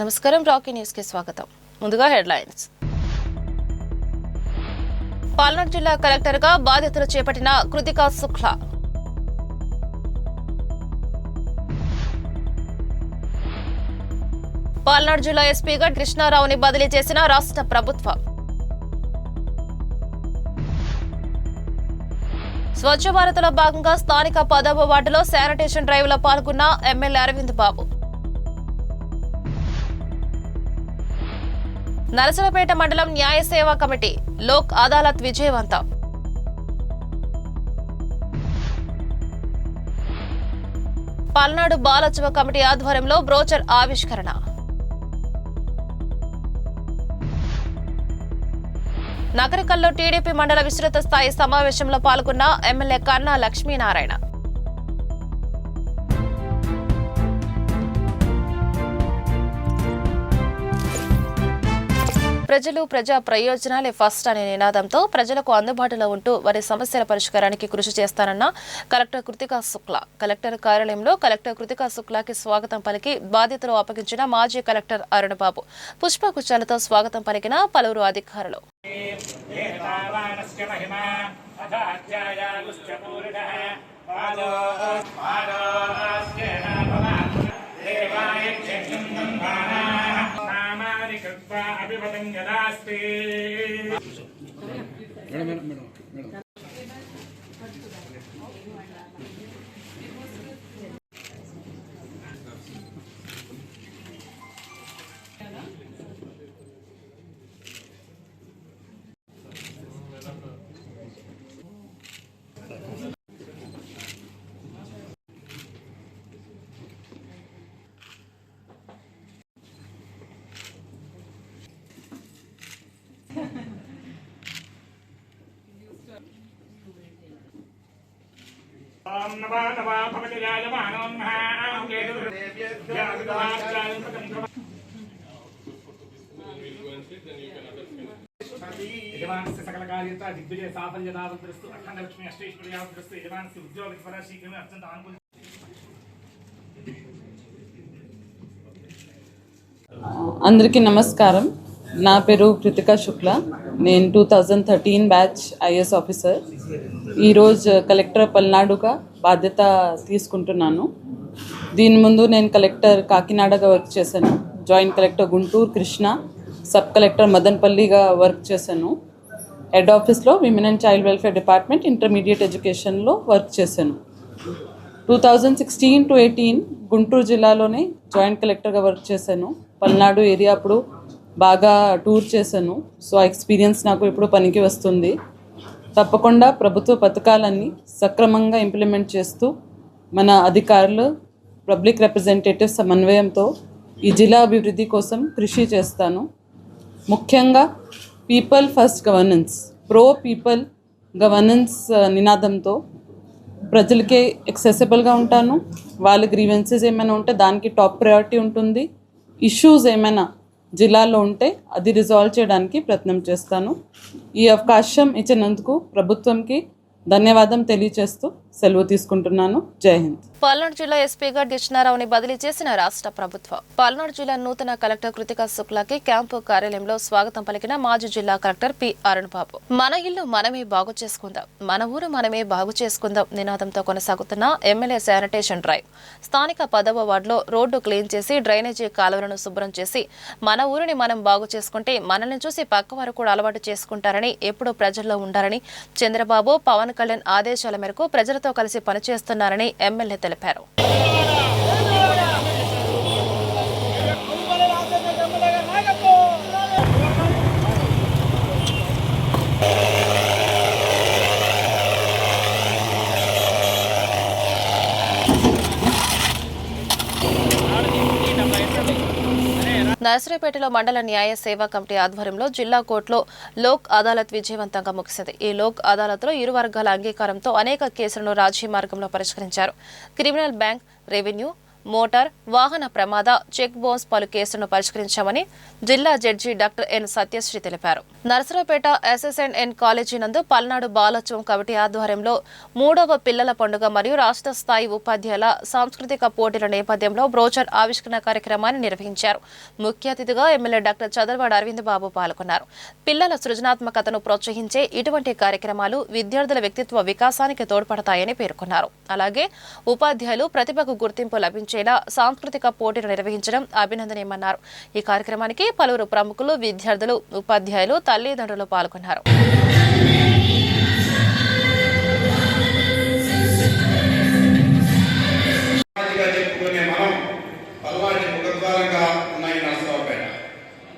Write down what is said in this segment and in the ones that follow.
నమస్కారం Rocky news కి స్వాగతం. ముందుగా హెడ్లైన్స్. పల్నాడు జిల్లా కలెక్టర్ గా బాధ్యతలు చేపట్టిన కృతికా శుక్లా. పల్నాడు జిల్లా ఎస్పీగా కృష్ణారావుని బదిలీ చేసిన రాష్ట్ర ప్రభుత్వం. స్వచ్ఛ భారత్లో భాగంగా స్థానిక 10వ వార్డులో శానిటేషన్ డ్రైవ్ లో పాల్గొన్న ఎమ్మెల్యే అరవింద్ బాబు. నరసరావుపేట మండలం న్యాయ సేవా కమిటీ లోక్ అదాలత్ విజయవంతం. పల్నాడు బాలోత్సవ కమిటీ ఆధ్వర్యంలో బ్రోచర్ ఆవిష్కరణ. నగరికల్లో టీడీపీ మండల విస్తృత స్థాయి సమావేశంలో పాల్గొన్న ఎమ్మెల్యే కన్నా లక్ష్మీనారాయణ. ప్రజలు ప్రజా ప్రయోజనాలే ఫస్ట్ అనే నినాదంతో ప్రజలకు అందుబాటులో ఉంటూ వారి సమస్యల పరిష్కారానికి కృషి చేస్తానన్న కలెక్టర్ కృతికా శుక్లా. కలెక్టర్ కార్యాలయంలో కలెక్టర్ కృతికా శుక్లాకి స్వాగతం పలికి బాధ్యతలు అప్పగించిన మాజీ కలెక్టర్ అరుణ్ బాబు, పుష్పగుచ్చాలతో స్వాగతం పలికిన పలువురు అధికారులు. సకల కార్యత దిగ్విజయ సాఫల్యదావద్రస్తు అఖండలక్ష్మి అష్టైశ్వర్యావద్రస్తు యజమానస్య ఉద్యోగ శీఘ్రమే అత్యంత ఆనుకూల. అందరికీ నమస్కారం. నా పేరు కృతికా శుక్లా. నేను 2013 బ్యాచ్ ఐఎస్ ఆఫీసర్. ఈరోజు కలెక్టర్ పల్నాడుగా బాధ్యత తీసుకుంటున్నాను. దీని ముందు నేను కలెక్టర్ కాకినాడగా వర్క్ చేశాను, joint collector Guntur Krishna, sub collector మదన్పల్లిగా వర్క్ చేశాను, హెడ్ ఆఫీస్లో women and child welfare department intermediate ఎడ్యుకేషన్లో వర్క్ చేశాను. 2016 to 18 గుంటూరు జిల్లాలోనే జాయింట్ కలెక్టర్గా వర్క్ చేశాను. పల్నాడు ఏరియా అప్పుడు బాగా టూర్ చేశాను. సో ఆ ఎక్స్పీరియన్స్ నాకు ఇప్పుడు పనికి వస్తుంది. తప్పకుండా ప్రభుత్వ పథకాలన్నీ సక్రమంగా ఇంప్లిమెంట్ చేస్తూ మన అధికారులు పబ్లిక్ రిప్రజెంటేటివ్ సమన్వయంతో ఈ జిల్లా అభివృద్ధి కోసం కృషి చేస్తాను. ముఖ్యంగా people first governance, pro people governance నినాదంతో ప్రజలకే యాక్సెసిబుల్గా ఉంటాను. వాళ్ళ గ్రీవెన్సెస్ ఏమైనా ఉంటే దానికి టాప్ ప్రయారిటీ ఉంటుంది. ఇష్యూస్ ఏమైనా జిల్లాలో ఉంటే అది రిజాల్వ్ చేయడానికి ప్రయత్నం చేస్తాను. ఈ అవకాశం ఇచ్చినందుకు ప్రభుత్వంకి ధన్యవాదం తెలియజేస్తూ సెలవు తీసుకుంటున్నాను. జై హింద్. పల్నాడు జిల్లా ఎస్పీగా కృష్ణారావుని బదిలీ చేసిన రాష్ట్ర ప్రభుత్వం. పల్నాడు జిల్లా నూతన కలెక్టర్ కృతికా శుక్లాకి క్యాంపు కార్యాలయంలో స్వాగతం పలికిన మాజీ జిల్లా కలెక్టర్ పి అరుణ్ బాబు. మన ఇల్లు మనమే బాగు చేసుకుందాం, మన ఊరు మనమే బాగు చేసుకుందాం నినాదంతో కొనసాగుతున్న ఎమ్మెల్యే శానిటేషన్ డ్రైవ్. స్థానిక 10వ వార్డులో రోడ్డు క్లీన్ చేసి డ్రైనేజీ కాలువలను శుభ్రం చేసి మన ఊరిని మనం బాగు చేసుకుంటే మనల్ని చూసి పక్కవారు కూడా అలవాటు చేసుకుంటారని, ఎప్పుడూ ప్రజల్లో ఉండాలని చంద్రబాబు, పవన్ కళ్యాణ్ ఆదేశాల మేరకు ప్రజలతో కలిసి పనిచేస్తున్నారని ఎమ్మెల్యే తెలిపారు. నరసరావుపేటలో మండల న్యాయ సేవా కమిటీ ఆధ్వర్యంలో జిల్లా కోర్టులో లోక్ అదాలత్ విజయవంతంగా ముగిసింది. ఈ లోక్ అదాలత్లో ఇరు వర్గాల అంగీకారంతో అనేక కేసులను రాజీ మార్గంలో పరిష్కరించారు. క్రిమినల్, బ్యాంక్, రెవెన్యూ, మోటార్ వాహన ప్రమాద చెక్ బౌన్స్ పలు కేసులను పరిష్కరించామని జిల్లా జడ్జి డాక్టర్ ఎన్ సత్యశ్రీ తెలిపారు. నరసరావుపేట ఎస్ఎస్ఎన్ కాలేజీ నందు పల్నాడు బాలోత్సవం కమిటీ ఆధ్వర్యంలో 3వ పిల్లల పండుగ మరియు రాష్ట్ర స్థాయి ఉపాధ్యాయుల సాంస్కృతిక పోటీల నేపథ్యంలో బ్రోచర్ ఆవిష్కరణ కార్యక్రమాన్ని నిర్వహించారు. ముఖ్య అతిథిగా ఎమ్మెల్యే డాక్టర్ చదలవాడ అరవింద్ బాబు పాల్గొన్నారు. పిల్లల సృజనాత్మకతను ప్రోత్సహించే ఇటువంటి కార్యక్రమాలు విద్యార్థుల వ్యక్తిత్వ వికాసానికి తోడ్పడతాయని పేర్కొన్నారు. అలాగే ఉపాధ్యాయులు ప్రతిభకు గుర్తింపు లభించేలా సాంస్కృతిక పోటీలు నిర్వహించడం అభినందనీయమన్నారు. ఈ కార్యక్రమానికి పలువురు ప్రముఖులు, విద్యార్థులు, ఉపాధ్యాయులు, తల్లిదండ్రులు పాల్గొన్నారు.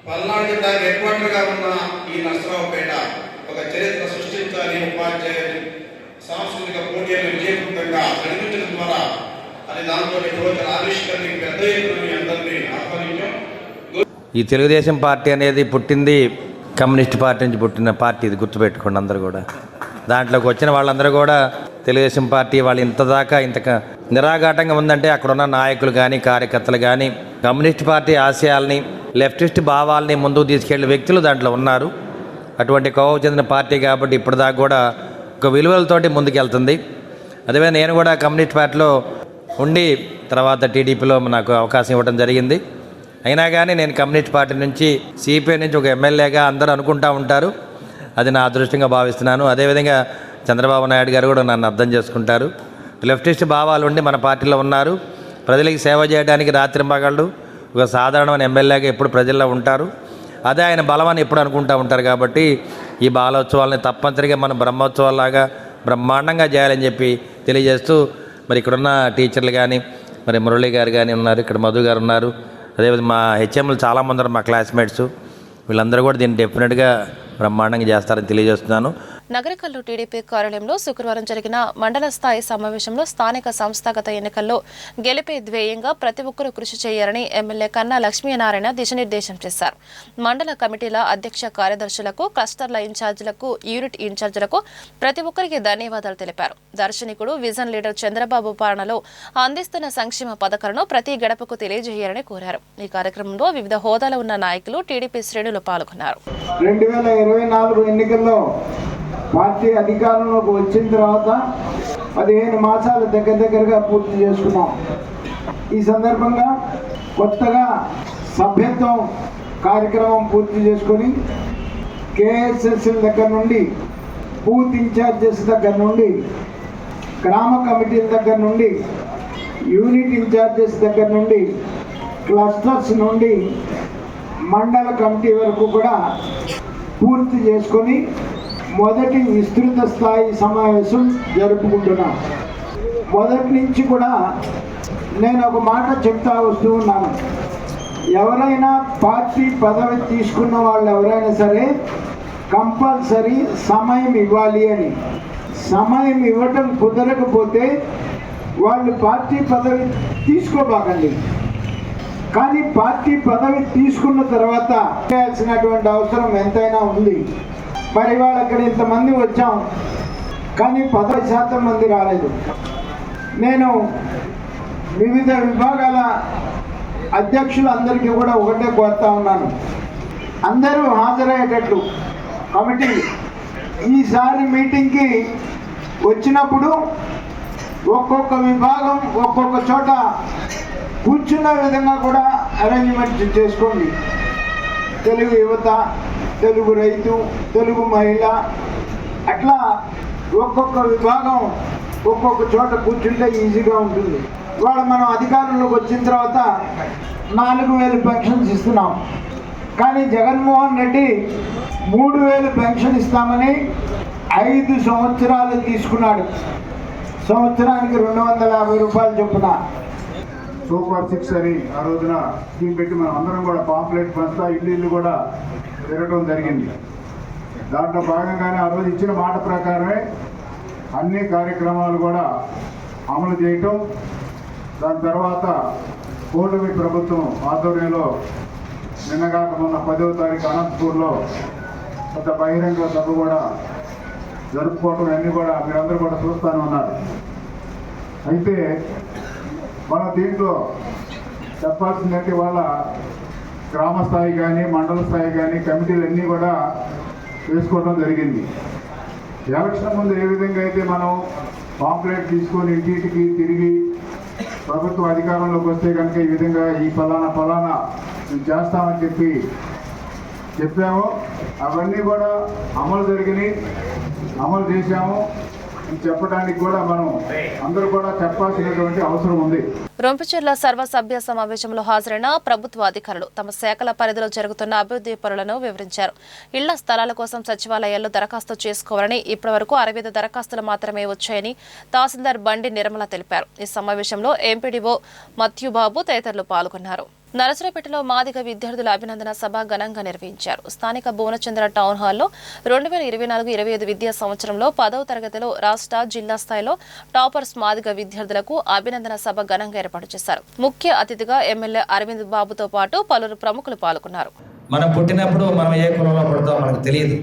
పల్నాడు జిల్లా హెడ్ క్వార్టర్గా ఉన్న ఈ నరసరావుపేట ఒక చరిత్ర సృష్టించాలి. ఉపాధ్యాయులు సాంస్కృతిక పోటీలను విజయవంతంగా నడిపించడం ద్వారా అది దాంట్లో ఆవిష్కరణకి పెద్ద ఎత్తున అందరినీ ఆహ్వానించాం. ఈ తెలుగుదేశం పార్టీ అనేది పుట్టింది కమ్యూనిస్ట్ పార్టీ నుంచి పుట్టిన పార్టీ, ఇది గుర్తుపెట్టుకోండి అందరూ కూడా. దాంట్లోకి వచ్చిన వాళ్ళందరూ కూడా తెలుగుదేశం పార్టీ వాళ్ళు ఇంత నిరాఘాటంగా ఉందంటే అక్కడున్న నాయకులు కానీ కార్యకర్తలు కానీ కమ్యూనిస్ట్ పార్టీ ఆశయాల్ని, లెఫ్టిస్ట్ భావాల్ని ముందుకు తీసుకెళ్లే వ్యక్తులు దాంట్లో ఉన్నారు. అటువంటి కోవకు చెందిన పార్టీ కాబట్టి ఇప్పటిదాకా కూడా ఒక విలువలతోటి ముందుకెళ్తుంది. అదేవిధంగా నేను కూడా కమ్యూనిస్ట్ పార్టీలో ఉండి తర్వాత టీడీపీలో నాకు అవకాశం ఇవ్వడం జరిగింది. అయినా కానీ నేను కమ్యూనిస్ట్ పార్టీ నుంచి సిపిఐ నుంచి ఒక ఎమ్మెల్యేగా అందరూ అనుకుంటూ ఉంటారు. అది నా అదృష్టంగా భావిస్తున్నాను. అదేవిధంగా చంద్రబాబు నాయుడు గారు కూడా నన్ను అర్థం చేసుకుంటారు. లెఫ్టిస్ట్ భావాలు ఉండి మన పార్టీలో ఉన్నారు. ప్రజలకు సేవ చేయడానికి రాత్రింబగళ్ళు ఒక సాధారణమైన ఎమ్మెల్యేగా ఎప్పుడు ప్రజల్లో ఉంటారు. అదే ఆయన బలమని ఎప్పుడు అనుకుంటూ ఉంటారు. కాబట్టి ఈ బాలోత్సవాలని తప్పనిసరిగా మనం బ్రహ్మోత్సవాలాగా బ్రహ్మాండంగా చేయాలని చెప్పి తెలియజేస్తూ, మరి ఇక్కడున్న టీచర్లు కానీ, మరి మురళి గారు కానీ ఉన్నారు, ఇక్కడ మధు గారు ఉన్నారు, అదేవిధంగా మా హెచ్ఎంలు చాలామంది ఉన్నారు, మా క్లాస్మేట్స్, వీళ్ళందరూ కూడా దీన్ని డెఫినెట్గా బ్రహ్మాండంగా చేస్తారని తెలియజేస్తున్నాను. నగరకల్లు టీడీపీ కార్యాలయంలో శుక్రవారం జరిగిన మండల స్థాయి సమావేశంలో స్థానిక సంస్థాగత ఎన్నికల్లో గెలిపే ధ్యేయంగా ప్రతి ఒక్కరూ కృషి చేయాలని ఎమ్మెల్యే కన్నా లక్ష్మీనారాయణ దిశానిర్దేశం చేశారు. మండల కమిటీల అధ్యక్ష కార్యదర్శులకు, క్లస్టర్ల ఇన్ఛార్జీలకు, యూనిట్ ఇన్ఛార్జీలకు ప్రతి ఒక్కరికి ధన్యవాదాలు తెలిపారు. దర్శనికుడు విజన్ లీడర్ చంద్రబాబు పాలనలో అందిస్తున్న సంక్షేమ పథకాలను ప్రతి గడపకు తెలియజేయాలని కోరారు. ఈ కార్యక్రమంలో వివిధ హోదాలో ఉన్న నాయకులు, టీడీపీ శ్రేణులు పాల్గొన్నారు. 2024 ఎన్నికల్లో పార్టీ అధికారంలోకి వచ్చిన తర్వాత 15 మాసాలు దగ్గరగా పూర్తి చేసుకున్నాం. ఈ సందర్భంగా కొత్తగా సభ్యత్వం కార్యక్రమం పూర్తి చేసుకొని కేఎస్ఎస్ఎల్ దగ్గర నుండి, బూత్ ఇన్ఛార్జెస్ దగ్గర నుండి, గ్రామ కమిటీల దగ్గర నుండి, యూనిట్ ఇన్ఛార్జెస్ దగ్గర నుండి, క్లస్టర్స్ నుండి మండల కమిటీ వరకు కూడా పూర్తి చేసుకొని మొదటి విస్తృత స్థాయి సమావేశం జరుపుకుంటున్నాం. మొదటి నుంచి కూడా నేను ఒక మాట చెప్తా వస్తూ ఉన్నాను. ఎవరైనా పార్టీ పదవి తీసుకున్న వాళ్ళు ఎవరైనా సరే కంపల్సరీ సమయం ఇవ్వాలి అని. సమయం ఇవ్వటం కుదరకపోతే వాళ్ళు పార్టీ పదవి తీసుకోబాకండి. కానీ పార్టీ పదవి తీసుకున్న తర్వాత చేయాల్సినటువంటి అవసరం ఎంతైనా ఉంది. మరి వాళ్ళు అక్కడ ఇంతమంది వచ్చాం, కానీ 10% మంది రాలేదు. నేను వివిధ విభాగాల అధ్యక్షులందరికీ కూడా ఒకటే కోరుతా ఉన్నాను, అందరూ హాజరయ్యేటట్లు కమిటీ ఈసారి మీటింగ్కి వచ్చినప్పుడు ఒక్కొక్క విభాగం ఒక్కొక్క చోట కూర్చున్న విధంగా కూడా అరేంజ్మెంట్ చేసుకోండి. తెలుగు యువత, తెలుగు రైతు, తెలుగు మహిళ, అట్లా ఒక్కొక్క విభాగం ఒక్కొక్క చోట కూర్చుంటే ఈజీగా ఉంటుంది. ఇవాళ మనం అధికారంలోకి వచ్చిన తర్వాత 4,000 పెన్షన్స్ ఇస్తున్నాం. కానీ జగన్మోహన్ రెడ్డి 3,000 పెన్షన్ ఇస్తామని 5 సంవత్సరాలు తీసుకున్నాడు. సంవత్సరానికి 250 రూపాయలు చొప్పున. సూపర్ 6 అని ఆ రోజున స్కీమ్ పెట్టి మనం అందరం కూడా పాంప్లెట్ పంచుతా ఇల్లు కూడా తిరగడం జరిగింది. దాంట్లో భాగంగానే ఆ రోజు ఇచ్చిన మాట ప్రకారమే అన్ని కార్యక్రమాలు కూడా అమలు చేయటం. దాని తర్వాత కూటమి ప్రభుత్వం ఆధ్వర్యంలో నిన్నగాక మొన్న 10వ తారీఖు అనంతపూర్లో కొంత బహిరంగ సభ కూడా జరుపుకోవటం అన్నీ కూడా మీరందరూ కూడా చూస్తూనే ఉన్నారు. అయితే మనం దీంట్లో చెప్పాల్సిందంటే వాళ్ళ గ్రామ స్థాయి కానీ మండల స్థాయి కానీ కమిటీలన్నీ కూడా వేసుకోవడం జరిగింది. ఎలక్షన్ ముందు ఏ విధంగా అయితే మనం పాంప్లెట్ తీసుకొని ఇంటింటికి తిరిగి ప్రభుత్వ అధికారంలోకి వస్తే కనుక ఈ విధంగా ఈ ఫలానా మేము చేస్తామని చెప్పాము, అవన్నీ కూడా అమలు జరిగినాయి, అమలు చేశాము చెప్పడానికి కూడా మనం అందరూ కూడా చెప్పాల్సినటువంటి అవసరం ఉంది. రొంపిచెర్ల సర్వసభ్య సమావేశంలో హాజరైన ప్రభుత్వ అధికారులు తమ శాఖల పరిధిలో జరుగుతున్న అభివృద్ధి పనులను వివరించారు. ఇళ్ల స్థలాల కోసం సచివాలయాల్లో దరఖాస్తు చేసుకోవాలని ఇప్పటివరకు 65 దరఖాస్తులు మాత్రమే వచ్చాయని తహసీల్దార్ బండి నిర్మల తెలిపారు. ఈ సమావేశంలో ఎంపీడీఓ మత్యుబాబు తదితరులు పాల్గొన్నారు. నరసరావుపేటలో మాదిగ విద్యార్థుల అభినందన సభ ఘనంగా నిర్వహించారు. స్థానిక భువనచంద్ర టౌన్ హాల్లో 2024-25 విద్యా సంవత్సరంలో 10వ తరగతిలో రాష్ట్ర జిల్లా స్థాయిలో టాపర్స్ మాదిగ విద్యార్థులకు అభినందన సభ ఘనంగా ఏర్పాటు చేశారు. ముఖ్య అతిథిగా ఎమ్మెల్యే అరవింద్ బాబుతో పాటు పలువురు ప్రముఖులు పాల్గొన్నారు. మనం పుట్టినప్పుడు మనం ఏ కులంలో పుడతామో మనకు తెలియదు,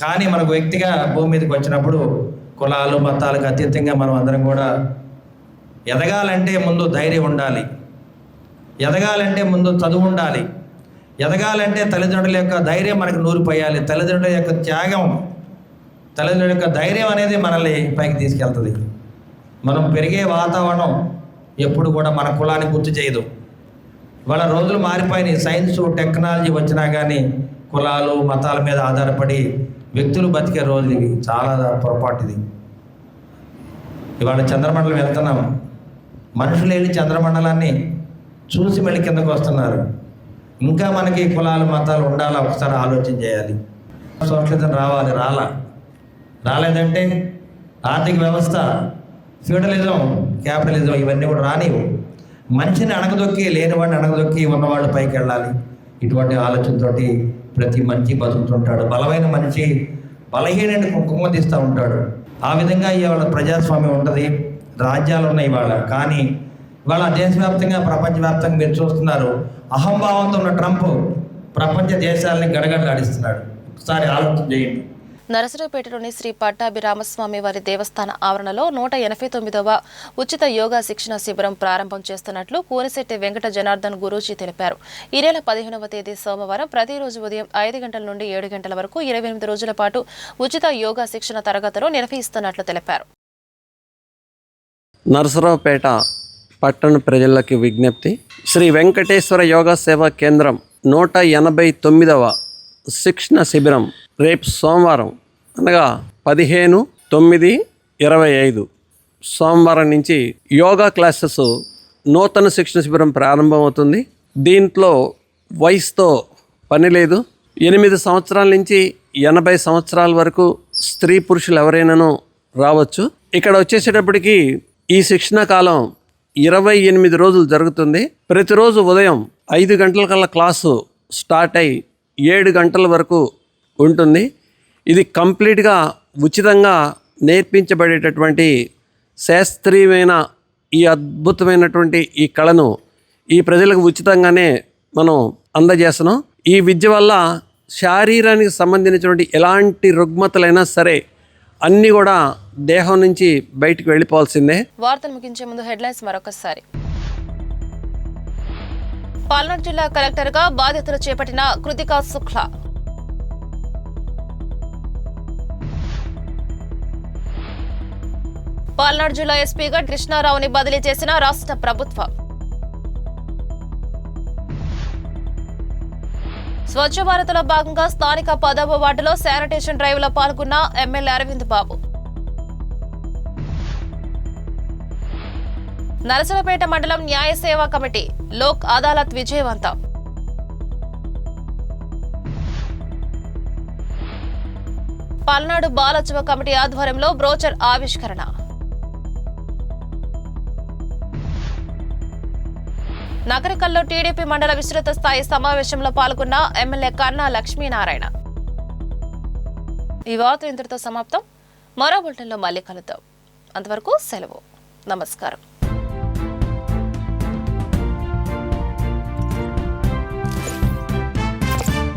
కానీ మనకు వ్యక్తిగా భూమి మీదకి వచ్చినప్పుడు కులాలు మతాలకు అతీతంగా మనం అందరం కూడా ఎదగాలంటే ముందు ధైర్యం ఉండాలి, ఎదగాలంటే ముందు చదువు ఉండాలి, ఎదగాలంటే తల్లిదండ్రుల యొక్క ధైర్యం మనకు నూరిపోయాలి, తల్లిదండ్రుల యొక్క త్యాగం, తల్లిదండ్రుల యొక్క ధైర్యం అనేది మనల్ని పైకి తీసుకెళ్తుంది. మనం పెరిగే వాతావరణం ఎప్పుడు కూడా మన కులాన్ని గుర్తు చేయదు. వాళ్ళ రోజులు మారిపోయినాయి, సైన్స్ టెక్నాలజీ వచ్చినా కానీ కులాలు మతాల మీద ఆధారపడి వ్యక్తులు బతికే రోజులు ఇవి. చాలా పొరపాటు ఇది. ఇవాళ చంద్రమండలం వెళ్తున్నాం, మనుషులు వెళ్ళి చంద్రమండలాన్ని చూసి మళ్ళీ కిందకు వస్తున్నారు. ఇంకా మనకి కులాలు మతాలు ఉండాలా, ఒకసారి ఆలోచన చేయాలి. సోషలిజం రావాలి, రాలేదంటే ఆర్థిక వ్యవస్థ ఫ్యూడలిజం క్యాపిటలిజం ఇవన్నీ కూడా రానివ్వు. మనిషిని అణగదొక్కి లేనివాడిని అణగదొక్కి ఉన్నవాళ్ళు పైకి వెళ్ళాలి. ఇటువంటి ఆలోచనతోటి ప్రతి మనిషి బతుకుతుంటాడు. బలమైన మనిషి బలహీనని కుంకుమ తీస్తూ ఉంటాడు. ఆ విధంగా ఇవాళ ప్రజాస్వామ్యం ఉంటుంది, రాజ్యాలు ఉన్నాయి ఇవాళ. కానీ ఇవాళ దేశవ్యాప్తంగా ప్రపంచవ్యాప్తంగా మీరు చూస్తున్నారు, అహంభావంతో ఉన్న ట్రంప్ ప్రపంచ దేశాలని గడగడలాడిస్తున్నాడు. ఒకసారి ఆలోచన చేయండి. నరసరావుపేటలోని శ్రీ పట్టాభిరామస్వామి వారి దేవస్థాన ఆవరణలో 189వ ఉచిత యోగా శిక్షణ శిబిరం ప్రారంభం చేస్తున్నట్లు కోనిశెట్టి వెంకట జనార్దన్ గురూజీ తెలిపారు. ఈ నెల 15వ తేదీ సోమవారం ప్రతిరోజు ఉదయం 5 గంటల నుండి 7 గంటల వరకు 28 రోజుల పాటు ఉచిత యోగా శిక్షణ తరగతులు నిర్వహిస్తున్నట్లు తెలిపారు. నరసరావుపేట పట్టణ ప్రజలకి విజ్ఞప్తి. శ్రీ వెంకటేశ్వర యోగా సేవా కేంద్రం 189వ శిక్షణ శిబిరం రేపు సోమవారం అనగా 15/9/25 సోమవారం నుంచి యోగా క్లాసెస్ నూతన శిక్షణ శిబిరం ప్రారంభమవుతుంది. దీంట్లో వయసుతో పని లేదు. 8 సంవత్సరాల నుంచి 80 సంవత్సరాల వరకు స్త్రీ పురుషులు ఎవరైనాను రావచ్చు. ఇక్కడ వచ్చేసేటప్పటికి ఈ శిక్షణ కాలం 28 రోజులు జరుగుతుంది. ప్రతిరోజు ఉదయం 5 గంటల కల్లా క్లాసు స్టార్ట్ అయ్యి 7 గంటల వరకు ఉంటుంది. ఇది కంప్లీట్గా ఉచితంగా నేర్పించబడేటటువంటి శాస్త్రీయమైన ఈ అద్భుతమైనటువంటి ఈ కళను ఈ ప్రజలకు ఉచితంగానే మనం అందజేస్తున్నాం. ఈ విద్య వల్ల శారీరానికి సంబంధించినటువంటి ఎలాంటి రుగ్మతలైనా సరే అన్నీ కూడా దేహం నుంచి బయటికి వెళ్ళిపోవాల్సిందే. వార్తలు ముగించే ముందు హెడ్లైన్స్ మరొకసారి. పల్నాడు జిల్లా కలెక్టర్గా బాధ్యతలు చేపట్టిన కృతికా శుక్లా. పల్నాడు జిల్లా ఎస్పీగా కృష్ణారావుని బదిలీ చేసిన రాష్ట్ర ప్రభుత్వం. స్వచ్ఛ భారత్లో భాగంగా స్థానిక 10వ వార్డులో శానిటేషన్ డ్రైవ్లో పాల్గొన్న ఎమ్మెల్యే అరవింద్ బాబు. నరసరావుపేట మండలం న్యాయ సేవా కమిటీ లోక్ అదాలత్ విజయవంతం. పల్నాడు బాలోత్సవ కమిటీ ఆధ్వర్యంలో బ్రోచర్ ఆవిష్కరణ. నగరికల్లో టీడీపీ మండల విస్తృత స్థాయి సమావేశంలో పాల్గొన్న ఎమ్మెల్యే కన్నా లక్ష్మీనారాయణ. ఈ వార్త ఇంతటితో సమాప్తం. మరో బులెటిన్లో మళ్ళీ కలుద్దాం. అంతవరకు సెలవు. నమస్కారం.